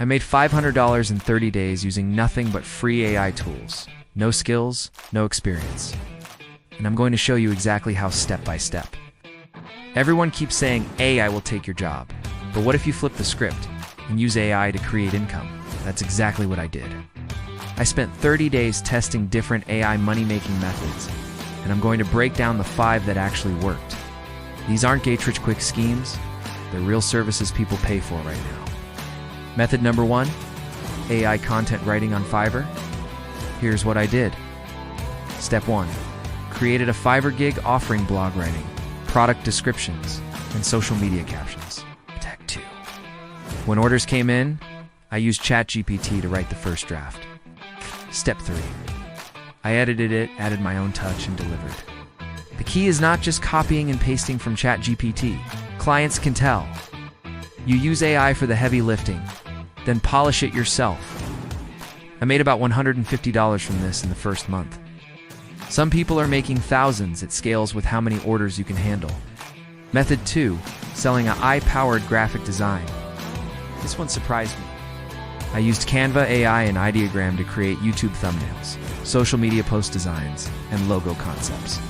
I made $500 in 30 days using nothing but free AI tools. No skills, no experience. And I'm going to show you exactly how step by step. Everyone keeps saying AI will take your job. But what if you flip the script and use AI to create income? That's exactly what I did. I spent 30 days testing different AI money-making methods, and I'm going to break down the 5 that actually worked. These aren't get-rich-quick schemes. They're real services people pay for right now. Method number 1, AI content writing on Fiverr. Here's what I did. Step 1, created a Fiverr gig offering blog writing, product descriptions, and social media captions. Step 2, when orders came in, I used ChatGPT to write the first draft. Step 3, I edited it, added my own touch, and delivered. The key is not just copying and pasting from ChatGPT. Clients can tell. You use AI for the heavy lifting, then polish it yourself. I made about $150 from this in the first month. Some people are making thousands. It scales with how many orders you can handle. Method 2, selling an AI-powered graphic design. This one surprised me. I used Canva AI and Ideogram to create YouTube thumbnails, social media post designs, and logo concepts.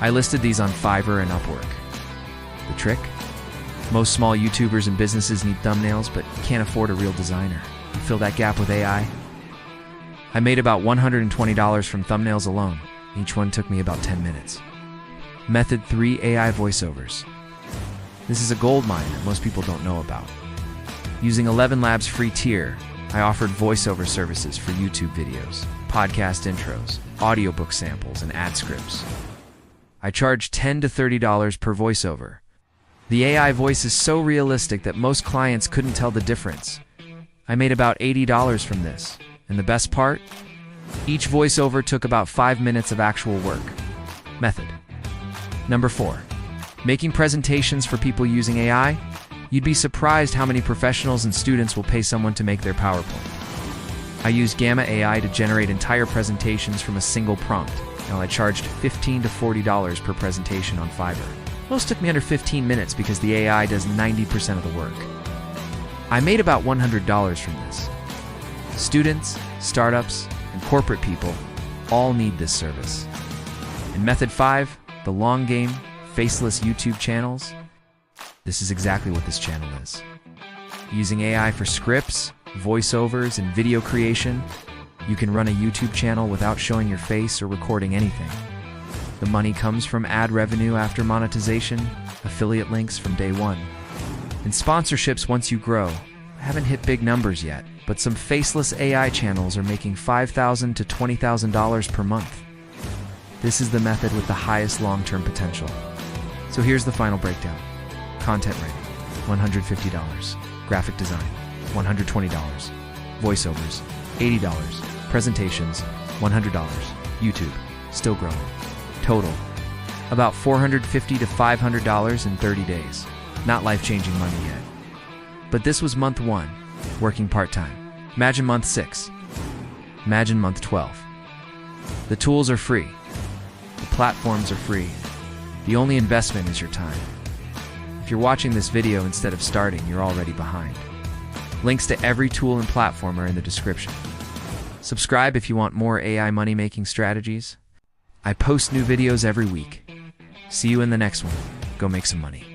I listed these on Fiverr and Upwork. The trick? Most small YouTubers and businesses need thumbnails, but can't afford a real designer. You fill that gap with AI? I made about $120 from thumbnails alone. Each one took me about 10 minutes. Method 3, AI voiceovers. This is a gold mine that most people don't know about. Using 11 Labs free tier, I offered voiceover services for YouTube videos, podcast intros, audiobook samples, and ad scripts. I charged $10 to $30 per voiceover. The AI voice is so realistic that most clients couldn't tell the difference. I made about $80 from this. And the best part? Each voiceover took about 5 minutes of actual work. Method. Number 4, making presentations for people using AI. You'd be surprised how many professionals and students will pay someone to make their PowerPoint. I used Gamma AI to generate entire presentations from a single prompt. Now I charged $15 to $40 per presentation on Fiverr. Most took me under 15 minutes because the AI does 90% of the work. I made about $100 from this. Students, startups, and corporate people all need this service. And method 5, the long game, faceless YouTube channels. This is exactly what this channel is. Using AI for scripts, voiceovers, and video creation, you can run a YouTube channel without showing your face or recording anything. The money comes from ad revenue after monetization, affiliate links from day one, and sponsorships once you grow. I haven't hit big numbers yet, but some faceless AI channels are making $5,000 to $20,000 per month. This is the method with the highest long-term potential. So here's the final breakdown. Content writing, $150. Graphic design, $120. Voiceovers, $80. Presentations, $100. YouTube, still growing. Total, about $450 to $500 in 30 days. Not life-changing money yet. But this was month 1, working part-time. Imagine month 6. Imagine month 12. The tools are free. The platforms are free. The only investment is your time. If you're watching this video instead of starting, you're already behind. Links to every tool and platform are in the description. Subscribe if you want more AI money-making strategies. I post new videos every week. See you in the next one. Go make some money.